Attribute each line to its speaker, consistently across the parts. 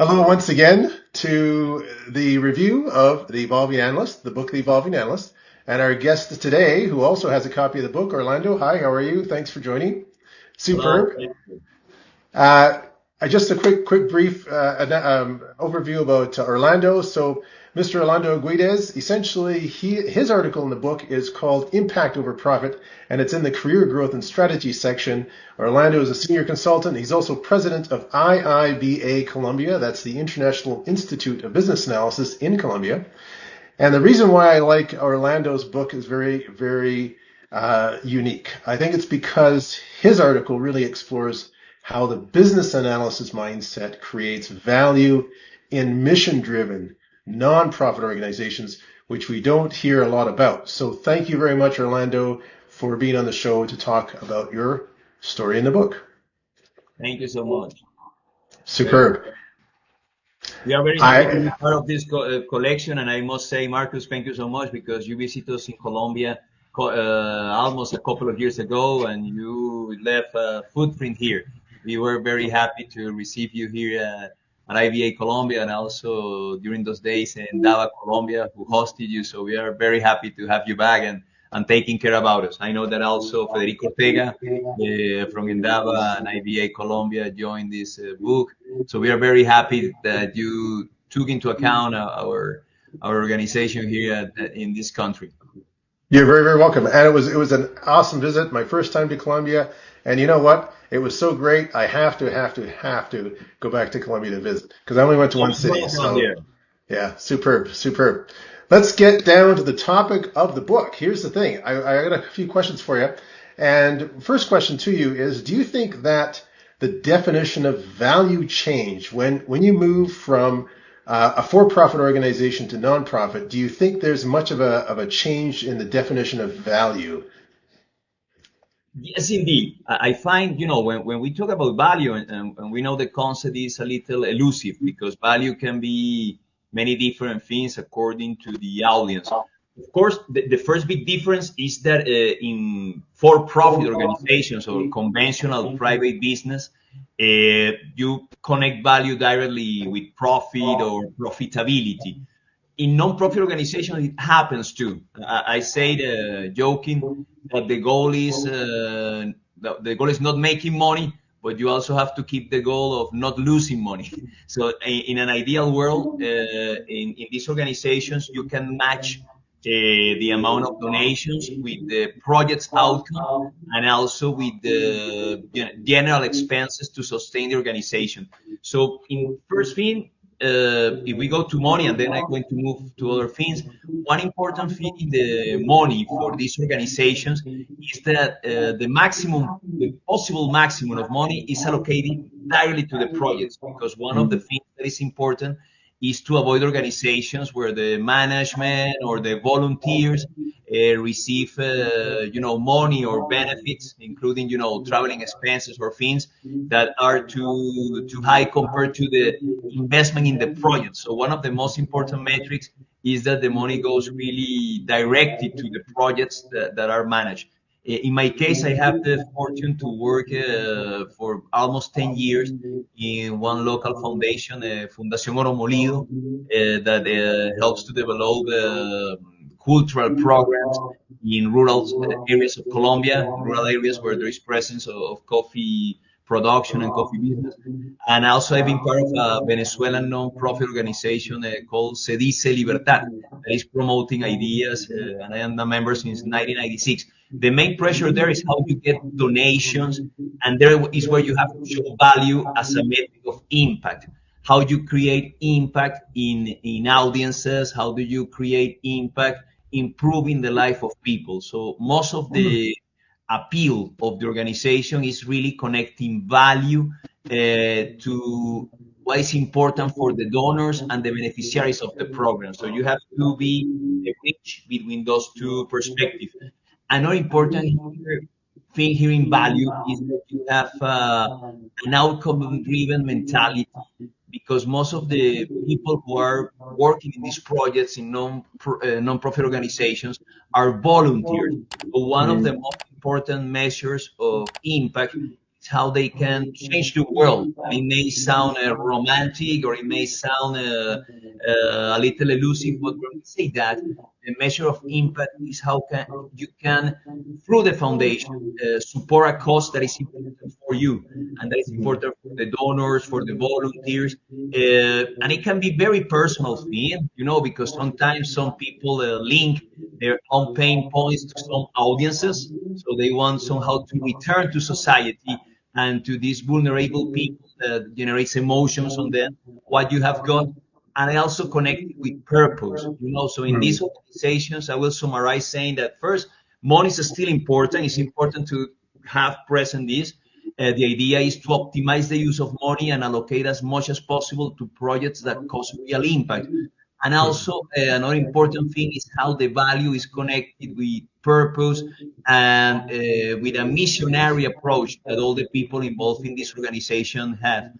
Speaker 1: Hello once again to the review of The Evolving Analyst, the book The Evolving Analyst, and our guest today, who also has a copy of the book, Orlando. Hi, how are you? Thanks for joining.
Speaker 2: Hello.
Speaker 1: Superb. Uh, just a quick brief overview about Orlando. So, Mr. Orlando Guedez, essentially, his article in the book is called Impact Over Profit, and it's in the Career Growth and Strategy section. Orlando is a senior consultant. He's also president of IIBA Colombia. That's the International Institute of Business Analysis in Colombia. And the reason why I like Orlando's book is very, very unique. I think it's because his article really explores how the business analysis mindset creates value in mission-driven, nonprofit organizations, which we don't hear a lot about. So thank you very much, Orlando, for being on the show to talk about your story in the book.
Speaker 2: Thank you so much.
Speaker 1: Superb.
Speaker 2: We are very happy to be part of this collection, and I must say, Marcus, thank you so much because you visited us in Colombia almost a couple of years ago, and you left a footprint here. We were very happy to receive you here at IIBA Colombia, and also during those days in Dava, Colombia, who hosted you. So we are very happy to have you back and taking care about us. I know that also Federico Ortega from Indaba and IBA Colombia joined this book. So we are very happy that you took into account our organization here in this country.
Speaker 1: You're very, very welcome. And it was an awesome visit, my first time to Colombia. And you know what? It was so great. I have to go back to Colombia to visit because I only went to one city. So yeah, superb. Let's get down to the topic of the book. Here's the thing. I got a few questions for you. And first question to you is, do you think that the definition of value changed when you move from a for-profit organization to nonprofit? Do you think there's much of a change in the definition of value?
Speaker 2: Yes, indeed. I find, when we talk about value, and we know the concept is a little elusive because value can be many different things according to the audience. Of course, the first big difference is that in for-profit organizations or conventional private business, you connect value directly with profit or profitability. In non-profit organizations, it happens too. I say joking that the goal is not making money, but you also have to keep the goal of not losing money. So in an ideal world, in these organizations, you can match the amount of donations with the project's outcome and also with the general expenses to sustain the organization. So in first thing, if we go to money and then I'm going to move to other things, one important thing in the money for these organizations is that the possible maximum of money is allocated directly to the projects, because one of the things that is important is to avoid organizations where the management or the volunteers receive, money or benefits, including, traveling expenses or things that are too high compared to the investment in the project. So one of the most important metrics is that the money goes really directed to the projects that are managed. In my case, I have the fortune to work for almost 10 years in one local foundation, Fundación Oro Molido, that helps to develop cultural programs in rural areas of Colombia, rural areas where there is presence of coffee production and coffee business. And also I've been part of a Venezuelan non-profit organization called Se Dice Libertad, that is promoting ideas, and I am a member since 1996. The main pressure there is how you get donations, and there is where you have to show value as a metric of impact. How you create impact in audiences, how do you create impact improving the life of people. So most of the appeal of the organization is really connecting value to what is important for the donors and the beneficiaries of the program. So you have to be a bridge between those two perspectives. Another important thing here in value is that you have an outcome-driven mentality, because most of the people who are working in these projects in non-profit organizations are volunteers. So one of the most important measures of impact is how they can change the world. And it may sound romantic, or it may sound a little elusive, but when we say that, the measure of impact is how can you can, through the foundation, support a cause that is important for you, and that is important for the donors, for the volunteers, and it can be very personal thing, because sometimes some people link their own pain points to some audiences, so they want somehow to return to society and to these vulnerable people that generates emotions on them, what you have got. And I also connect it with purpose, so in these organizations, I will summarize saying that first, money is still important. It's important to have present this. The idea is to optimize the use of money and allocate as much as possible to projects that cause real impact. And also, another important thing is how the value is connected with purpose and with a missionary approach that all the people involved in this organization have.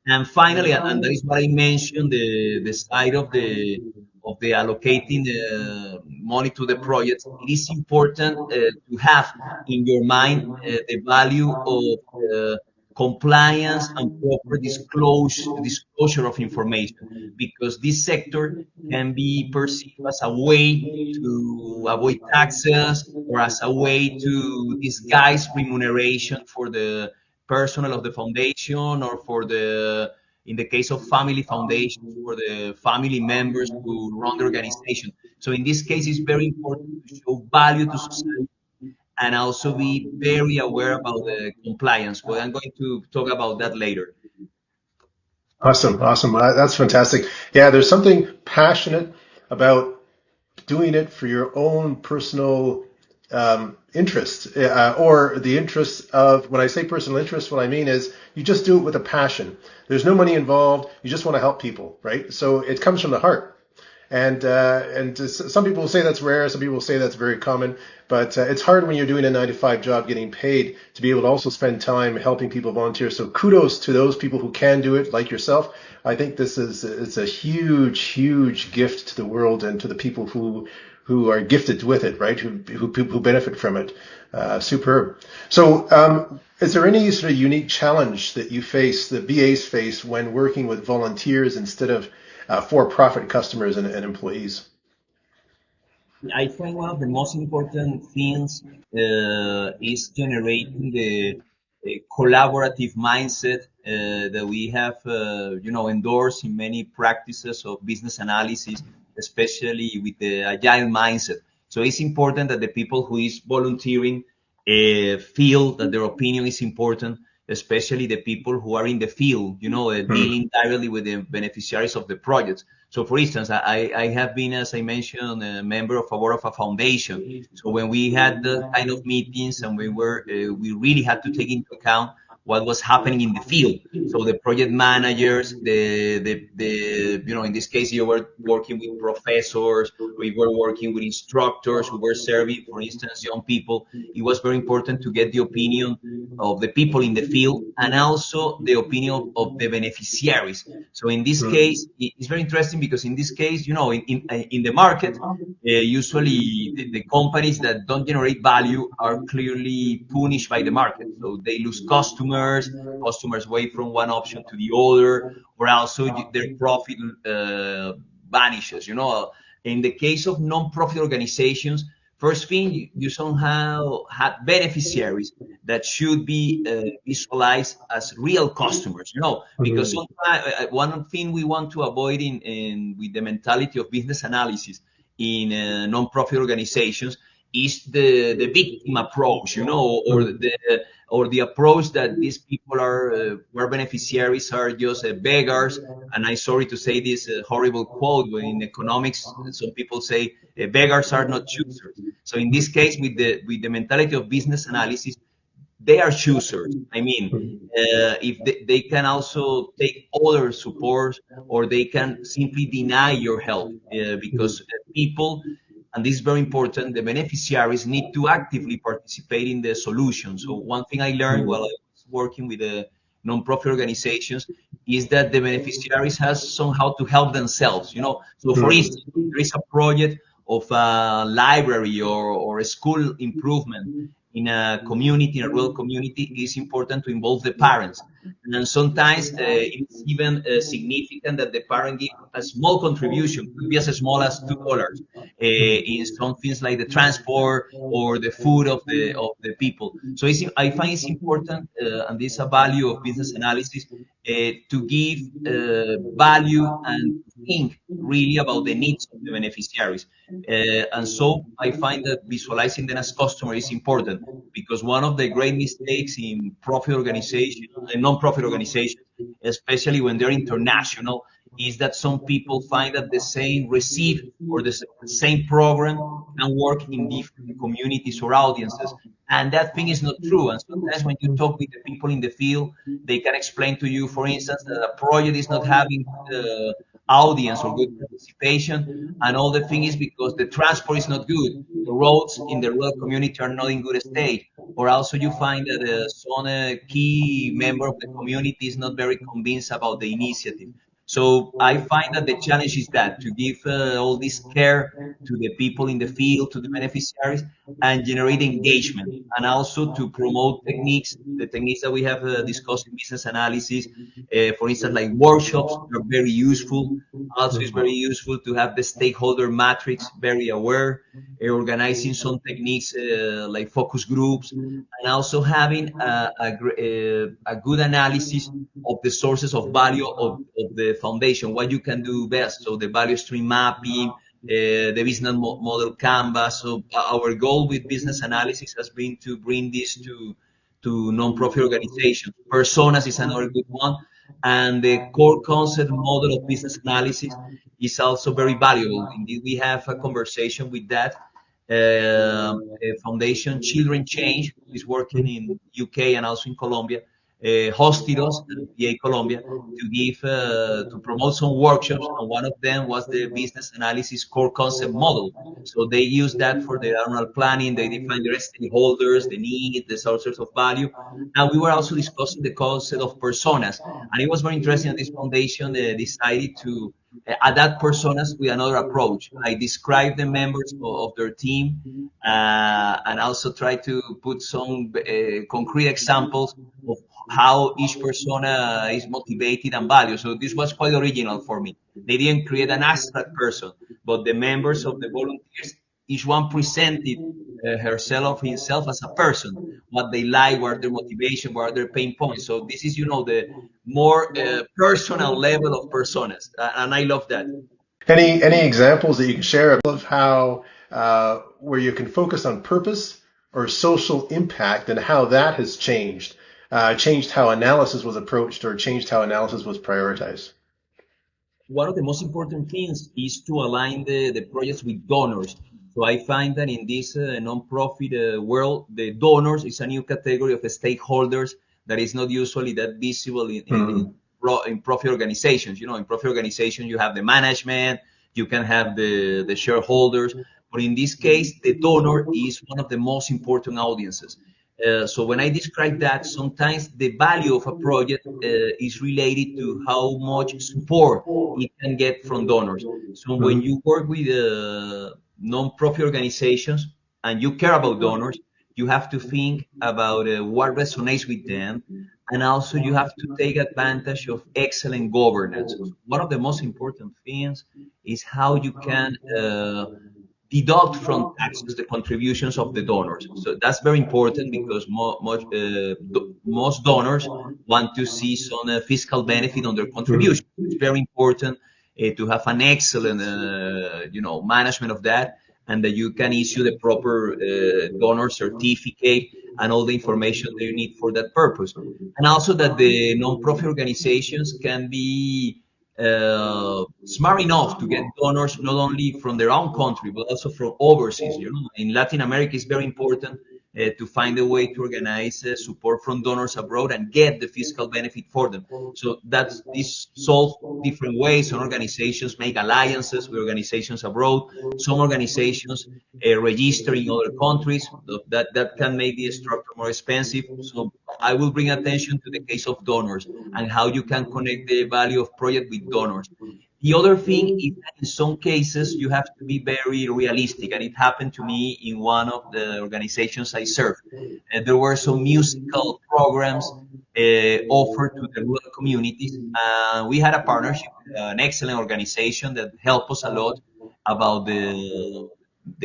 Speaker 2: And finally, and that is what I mentioned, the side of the allocating the money to the projects. It is important to have in your mind the value of compliance and proper disclosure of information, because this sector can be perceived as a way to avoid taxes, or as a way to disguise remuneration for the personnel of the foundation, or for the, in the case of family foundations, for the family members who run the organization. So in this case, it's very important to show value to society and also be very aware about the compliance. But I'm going to talk about that later.
Speaker 1: Awesome, awesome. That's fantastic. Yeah, there's something passionate about doing it for your own personal interest, or the interest of, when I say personal interest, what I mean is you just do it with a passion. There's no money involved. You just want to help people, right? So it comes from the heart. And some people will say that's rare. Some people will say that's very common. But it's hard when you're doing a 9-to-5 job, getting paid, to be able to also spend time helping people volunteer. So kudos to those people who can do it, like yourself. I think it's a huge, huge gift to the world and to the people who are gifted with it, right? Who benefit from it. Superb. So, is there any sort of unique challenge that you face, that BAs face, when working with volunteers instead of for-profit customers and employees?
Speaker 2: I think one of the most important things is generating the collaborative mindset that we have, endorsed in many practices of business analysis, especially with the agile mindset. So it's important that the people who is volunteering feel that their opinion is important, especially the people who are in the field, dealing directly with the beneficiaries of the projects. So, for instance, I have been, as I mentioned, a member of a board of a foundation. So when we had the kind of meetings, and we really had to take into account what was happening in the field. So the project managers, in this case, you were working with professors, we were working with instructors who were serving, for instance, young people. It was very important to get the opinion of the people in the field, and also the opinion of the beneficiaries. So in this case, it's very interesting, because in this case, in the market, usually the companies that don't generate value are clearly punished by the market. So they lose customers wait from one option to the other, or also their profit vanishes. In the case of non-profit organizations, first thing, you somehow have beneficiaries that should be visualized as real customers, because sometimes one thing we want to avoid in with the mentality of business analysis in non-profit organizations is the victim approach, or the approach that these people are, where beneficiaries are just beggars. And I'm sorry to say this horrible quote, but in economics, some people say beggars are not choosers. So in this case, with the mentality of business analysis, they are choosers. I mean, if they can also take other support, or they can simply deny your help, because people, and this is very important, the beneficiaries need to actively participate in the solution. So one thing I learned while I was working with the non-profit organizations is that the beneficiaries has somehow to help themselves. So for instance, if there is a project of a library or a school improvement, in a community, in a rural community, it's important to involve the parents. And sometimes it's even significant that the parent give a small contribution, could be as small as $2 in some things like the transport or the food of the people. So I find it's important, and this is a value of business analysis, to give value and think really about the needs of the beneficiaries. And so I find that visualizing them as customer is important, because one of the great mistakes in profit organizations and non-profit organizations, especially when they're international, is that some people find that the same receive or the same program can work in different communities or audiences. And that thing is not true. And sometimes when you talk with the people in the field, they can explain to you, for instance, that a project is not having audience or good participation. And all the thing is because the transport is not good. The roads in the rural community are not in good state. Or also you find that some key member of the community is not very convinced about the initiative. So I find that the challenge is that to give all this care to the people in the field, to the beneficiaries, and generate engagement, and also to promote techniques, the techniques that we have discussed in business analysis. For instance, like workshops are very useful. Also, it's very useful to have the stakeholder matrix very aware, organizing some techniques like focus groups, and also having a good analysis of the sources of value of the foundation, what you can do best. So the value stream mapping, the business model canvas. So our goal with business analysis has been to bring this to non-profit organizations. Personas is another good one. And the core concept model of business analysis is also very valuable. Indeed, we have a conversation with that foundation, Children Change, who is working in UK and also in Colombia, hospitals, IIBA Colombia, to give to promote some workshops, and one of them was the business analysis core concept model. So they use that for their annual planning. They define their stakeholders, the need, the sources of value, and we were also discussing the concept of personas. And it was very interesting. This foundation decided to adapt personas with another approach. I describe the members of their team, and also try to put some concrete examples of how each persona is motivated and valued. So this was quite original for me. They didn't create an abstract person, but the members of the volunteers, each one presented herself or himself as a person, what they like, what are their motivation, what are their pain points. So this is, the more personal level of personas, and I love that.
Speaker 1: Any examples that you can share of how where you can focus on purpose or social impact and how that has changed how analysis was approached or changed how analysis was prioritized?
Speaker 2: One of the most important things is to align the projects with donors. So I find that in this non-profit world, the donors is a new category of stakeholders that is not usually that visible in profit organizations. In profit organizations, you have the management, you can have the shareholders, but in this case, the donor is one of the most important audiences. So when I describe that, sometimes the value of a project is related to how much support it can get from donors. So when you work with non-profit organizations and you care about donors, you have to think about what resonates with them, and also you have to take advantage of excellent governance. One of the most important things is how you can deduct from taxes the contributions of the donors. So that's very important, because most donors want to see some fiscal benefit on their contribution. It's very important to have an excellent, management of that, and that you can issue the proper donor certificate and all the information that you need for that purpose. And also that the non-profit organizations can be smart enough to get donors not only from their own country but also from overseas. In Latin America, it's very important to find a way to organize support from donors abroad and get the fiscal benefit for them. So this solves different ways. Some organizations make alliances with organizations abroad. Some organizations register in other countries. That can make the structure more expensive. So I will bring attention to the case of donors and how you can connect the value of project with donors. The other thing is that in some cases you have to be very realistic, and it happened to me in one of the organizations I served. There were some musical programs offered to the rural communities. We had a partnership with an excellent organization that helped us a lot about the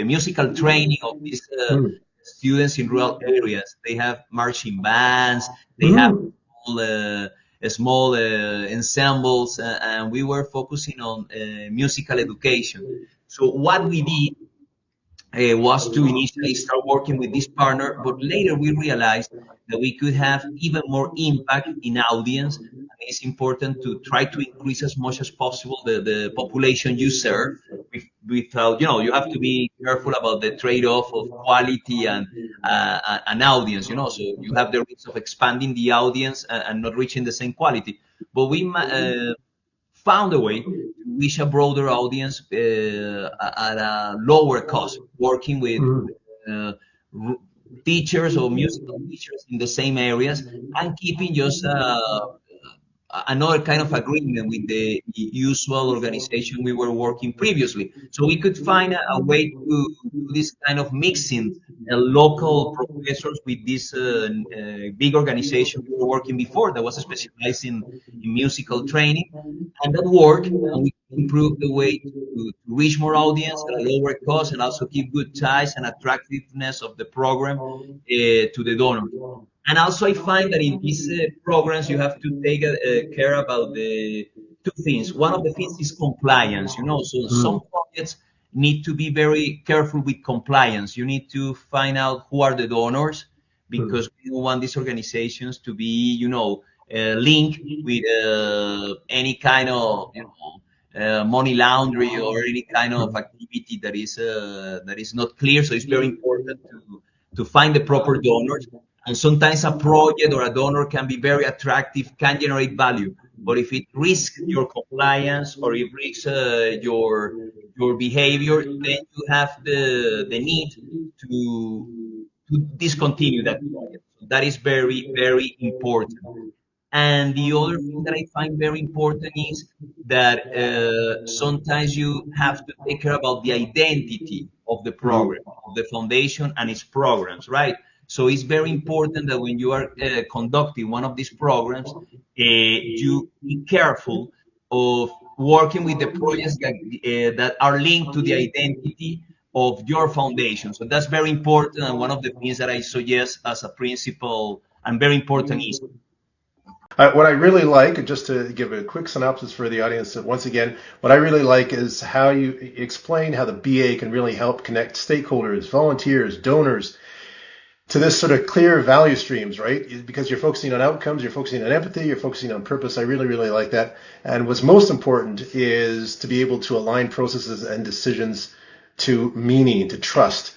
Speaker 2: musical training of these students in rural areas. They have marching bands, they have small ensembles, and we were focusing on musical education. So what we did was to initially start working with this partner, but later we realized that we could have even more impact in audience. And it's important to try to increase as much as possible the population you serve without, you have to be careful about the trade-off of quality and an audience, so you have the risk of expanding the audience and not reaching the same quality. But we found a way to reach a broader audience at a lower cost, working with uh, teachers or musical teachers in the same areas and keeping just another kind of agreement with the usual organization we were working previously. So we could find a way to do this kind of mixing local professors with this big organization we were working before that was specialized in musical training. And that worked, and we improved the way to reach more audience at a lower cost and also keep good ties and attractiveness of the program to the donors. And also, I find that in these programs, you have to take care about the two things. One of the things is compliance, so some projects need to be very careful with compliance. You need to find out who are the donors because we don't want these organizations to be, linked with any kind of, money laundering or any kind of activity that is not clear. So it's very important to find the proper donors. And sometimes a project or a donor can be very attractive, can generate value. But if it risks your compliance or it risks your behavior, then you have the need to discontinue that project. So that is very, very important. And the other thing that I find very important is that sometimes you have to take care about the identity of the program, of the foundation and its programs, right? So it's very important that when you are conducting one of these programs, you be careful of working with the projects that are linked to the identity of your foundation. So that's very important, and one of the things that I suggest as a principle and very important is
Speaker 1: What I really like, just to give a quick synopsis for the audience, once again, what I really like is how you explain how the BA can really help connect stakeholders, volunteers, donors to this sort of clear value streams, right? Because you're focusing on outcomes, you're focusing on empathy, you're focusing on purpose. I really, really like that. And what's most important is to be able to align processes and decisions to meaning, to trust,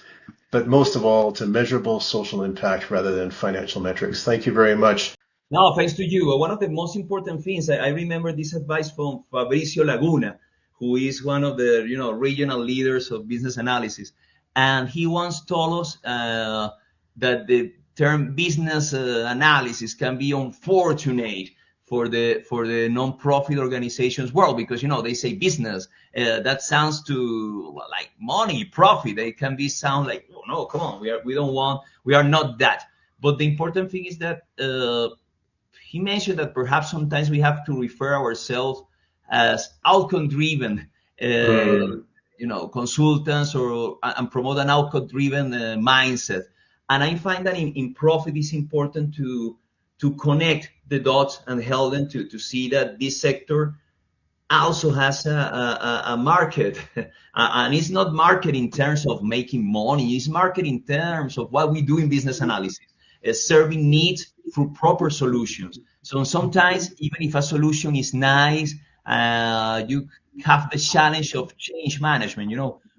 Speaker 1: but most of all, to measurable social impact rather than financial metrics. Thank you very much.
Speaker 2: no, thanks to you. One of the most important things, I remember this advice from Fabricio Laguna, who is one of the regional leaders of business analysis, and he once told us that the term business analysis can be unfortunate for the non-profit organizations world because they say business that sounds to like money, profit. They can be sound like, oh no, come on, we are not that. But the important thing is that he mentioned that perhaps sometimes we have to refer ourselves as outcome-driven, consultants and promote an outcome-driven mindset. And I find that in profit, it's important to connect the dots and help them to see that this sector also has a market. And it's not market in terms of making money, it's market in terms of what we do in business analysis, serving needs through proper solutions. So sometimes, even if a solution is nice, you have the challenge of change management,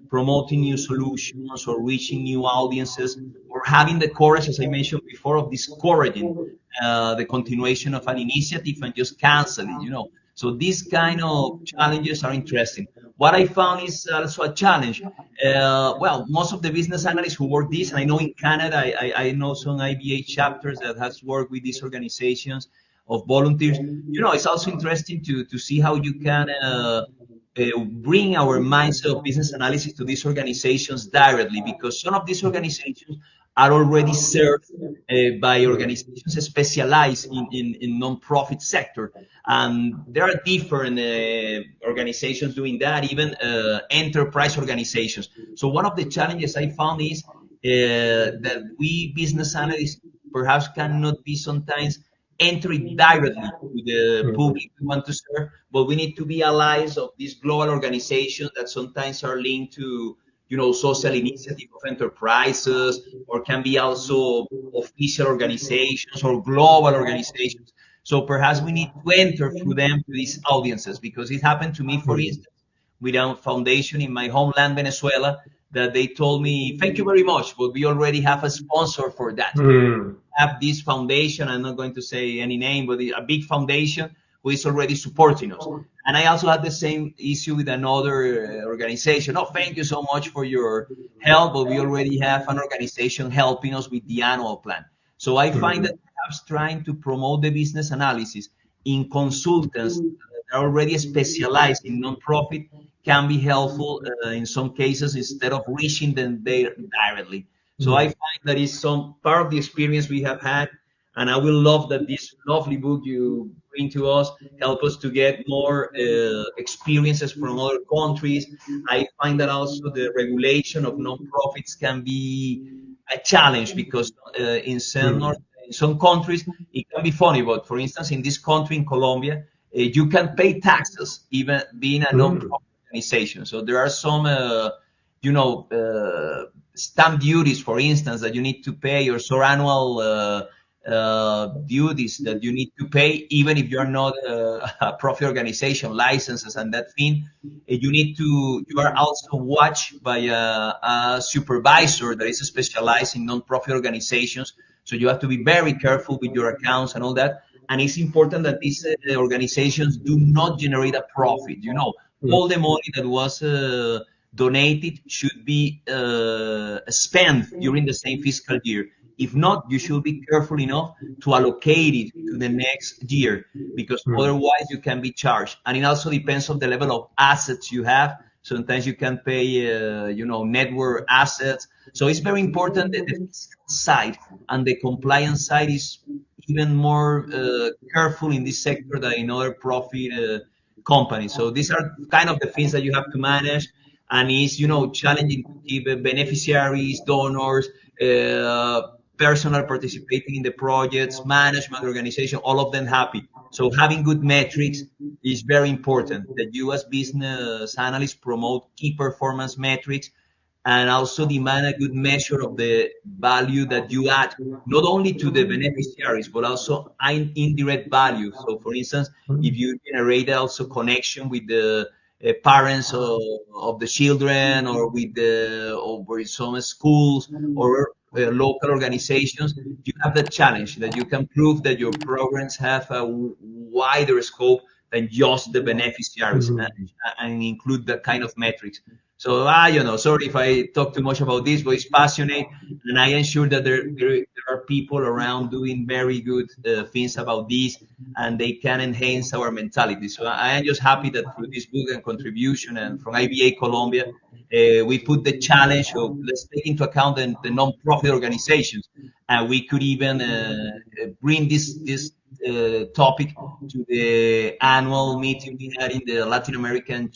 Speaker 2: promoting new solutions or reaching new audiences or having the courage, as I mentioned before, of discouraging the continuation of an initiative and just canceling. So these kind of challenges are interesting. What I found is also a challenge. Well, most of the business analysts who work this, and I know in Canada, I know some IBA chapters that has worked with these organizations, of volunteers. It's also interesting to see how you can bring our mindset of business analysis to these organizations directly, because some of these organizations are already served by organizations specialized in non-profit sector. And there are different organizations doing that, even enterprise organizations. So one of the challenges I found is that we business analysts perhaps cannot be sometimes entering directly to the public we want to serve, but we need to be allies of these global organizations that sometimes are linked to, social initiative of enterprises, or can be also official organizations or global organizations. So perhaps we need to enter through them to these audiences, because it happened to me, for instance, with a foundation in my homeland, Venezuela, that they told me, thank you very much, but we already have a sponsor for that. Have this foundation, I'm not going to say any name, but a big foundation who is already supporting us. And I also had the same issue with another organization. Oh, thank you so much for your help, but we already have an organization helping us with the annual plan. So I find that perhaps trying to promote the business analysis in consultants that are already specialized in nonprofit can be helpful in some cases, instead of reaching them there directly. So I find that is some part of the experience we have had, and I will love that this lovely book you bring to us help us to get more experiences from other countries. I find that also the regulation of nonprofits can be a challenge, because in some countries it can be funny. But for instance, in this country, in Colombia, you can pay taxes even being a nonprofit organization. So there are some, stamp duties, for instance, that you need to pay, or some annual duties that you need to pay, even if you're not a profit organization, licenses and that thing. You are also watched by a supervisor that is specialized in non-profit organizations. So you have to be very careful with your accounts and all that. And it's important that these organizations do not generate a profit. All the money that was donated should be spent during the same fiscal year. If not, you should be careful enough to allocate it to the next year, because otherwise you can be charged. And it also depends on the level of assets you have. Sometimes you can pay, network assets. So it's very important that the fiscal side and the compliance side is even more careful in this sector than in other profit companies. So these are kind of the things that you have to manage, and it's challenging to keep beneficiaries, donors, personal participating in the projects, management, organization, all of them happy. So having good metrics is very important. That you as business analysts promote key performance metrics, and also demand a good measure of the value that you add, not only to the beneficiaries, but also indirect value. So, for instance, if you generate also connection with the parents of the children, or with some schools, or local organizations, you have the challenge that you can prove that your programs have a wider scope than just the beneficiaries, and include that kind of metrics. So, sorry if I talk too much about this, but it's passionate, and I am sure that there are people around doing very good things about this, and they can enhance our mentality. So I am just happy that through this book and contribution, and from IIBA Colombia, we put the challenge of, let's take into account the non-profit organizations, and we could even bring this topic to the annual meeting we had in the Latin American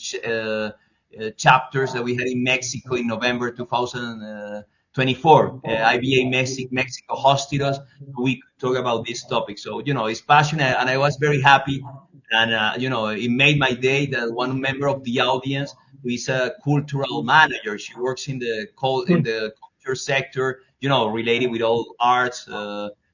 Speaker 2: chapters that we had in Mexico in November 2024. IBA Mexico hosted us. We could talk about this topic. So, it's passionate, and I was very happy. And, it made my day that one member of the audience, who is a cultural manager, she works in the culture sector, related with all arts,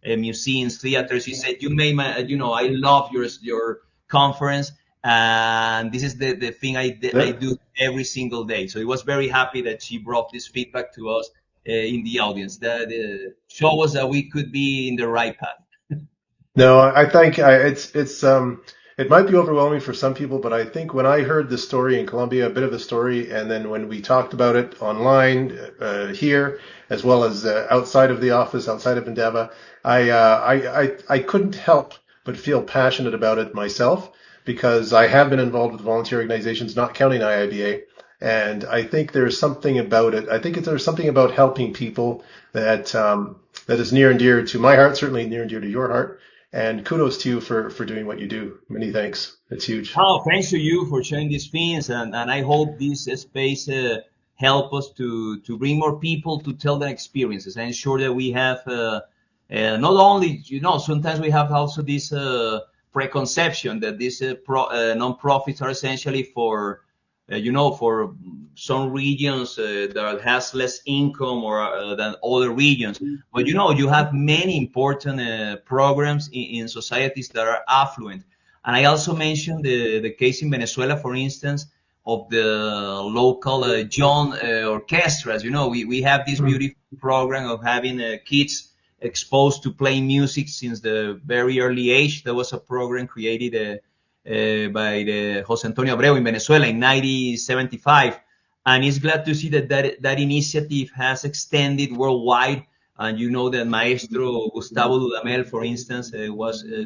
Speaker 2: museums, theaters. She said, you made my, I love your conference. And this is the thing I do every single day. So it was very happy that she brought this feedback to us in the audience, that show us that we could be in the right path.
Speaker 1: No, I think it might be overwhelming for some people, but I think when I heard the story in Colombia, a bit of the story, and then when we talked about it online here, as well as outside of the office, outside of Endeavor, I couldn't help but feel passionate about it myself because I have been involved with volunteer organizations, not counting IIBA. And I think there's something about it. I think there's something about helping people that that is near and dear to my heart, certainly near and dear to your heart. And kudos to you for doing what you do. Many thanks. It's huge.
Speaker 2: Oh, thanks to you for sharing these things, and I hope this space help us to bring more people to tell their experiences. I'm sure that we have not only, sometimes we have also this preconception that these non-profits are essentially for for some regions that has less income or than other regions. But you have many important programs in societies that are affluent. And I also mentioned the case in Venezuela, for instance, of the local young orchestras. We have this beautiful program of having kids exposed to playing music since the very early age. There was a program created by the Jose Antonio Abreu in Venezuela in 1975. And it's glad to see that initiative has extended worldwide. And you know that Maestro Gustavo Dudamel, for instance, is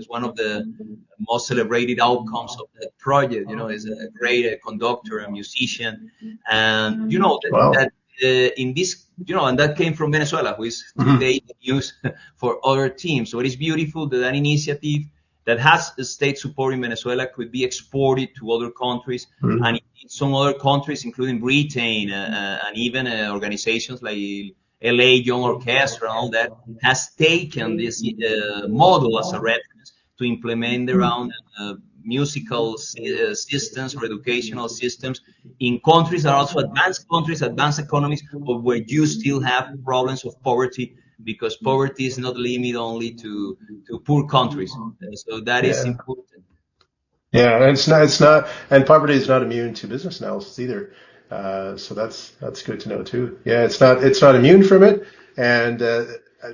Speaker 2: one of the most celebrated outcomes of that project. Is a great conductor and musician. And
Speaker 1: Wow.
Speaker 2: that in this, and that came from Venezuela, who is today used for other teams. So it is beautiful that initiative that has state support in Venezuela could be exported to other countries, and in some other countries, including Britain, and even organizations like LA Young Orchestra and all that, has taken this model as a reference to implement their own musical systems or educational systems in countries that are also advanced countries, advanced economies, but where you still have problems of poverty, because poverty is not limited only to poor countries. So that is important.
Speaker 1: Yeah, and it's not, and poverty is not immune to business analysis either. So that's good to know too. Yeah, it's not immune from it. And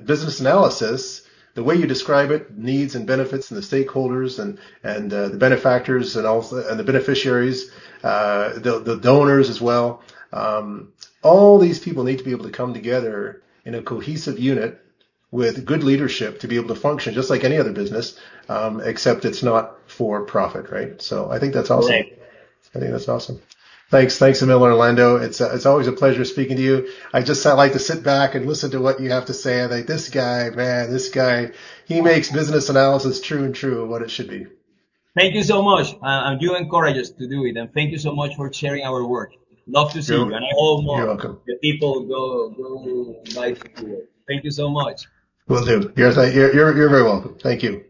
Speaker 1: business analysis, the way you describe it, needs and benefits, and the stakeholders and the benefactors and also and the beneficiaries, the donors as well. All these people need to be able to come together in a cohesive unit with good leadership to be able to function just like any other business, except it's not for profit, right? So I think that's awesome.
Speaker 2: Correct.
Speaker 1: I think that's awesome. Thanks, Emil Orlando. It's always a pleasure speaking to you. I like to sit back and listen to what you have to say. I think this guy, he makes business analysis true and true of what it should be.
Speaker 2: Thank you so much. And you encourage us to do it. And thank you so much for sharing our work. Love to see you. And I hope
Speaker 1: You're
Speaker 2: more
Speaker 1: welcome.
Speaker 2: the people go by to do it. Thank you so much.
Speaker 1: Will do. You're very welcome. Thank you.